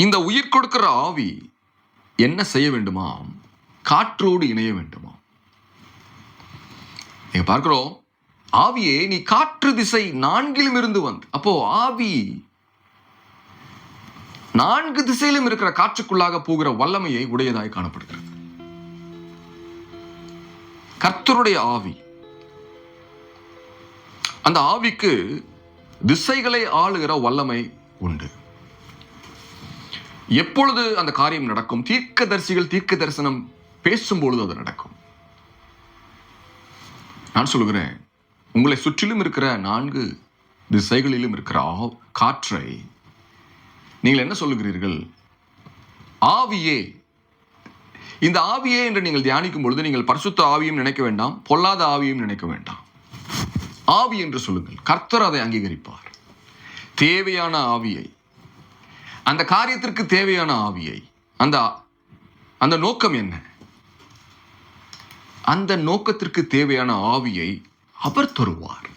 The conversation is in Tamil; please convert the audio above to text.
இந்த உயிர் கொடுக்கிற ஆவி என்ன செய்ய வேண்டுமா? காற்றோடு இணைய வேண்டுமா? நீங்க பார்க்கிறோம், ஆவியே நீ காற்று திசை நான்கிலும் இருந்து வந்து, அப்போ ஆவி 4 திசையிலும் இருக்கிற காற்றுக்குள்ளாக போகிற வல்லமையை உடையதாய் காணப்படுகிறது. கர்த்தருடைய ஆவி, அந்த ஆவிக்கு திசைகளை ஆளுகிற வல்லமை உண்டு. எப்பொழுது அந்த காரியம் நடக்கும்? தீர்க்கதரிசிகள் தீர்க்க தரிசனம் பேசும்பொழுது அது நடக்கும். நான் சொல்லுகிறேன், உங்களை சுற்றிலும் இருக்கிற 4 திசைகளிலும் இருக்கிற காற்றை நீங்கள் என்ன சொல்லுகிறீர்கள்? ஆவியே. இந்த ஆவியே என்று நீங்கள் தியானிக்கும் பொழுது நீங்கள் பரிசுத்த ஆவியும் நினைக்க வேண்டாம், பொல்லாத ஆவியும் நினைக்க வேண்டாம். ஆவி என்று சொல்லுங்கள். கர்த்தர் அதை அங்கீகரிப்பார். தேவையான ஆவியை, அந்த காரியத்திற்கு தேவையான ஆவியை, அந்த நோக்கம் என்ன, அந்த நோக்கத்திற்கு தேவையான ஆவியை அவர் தருவார்.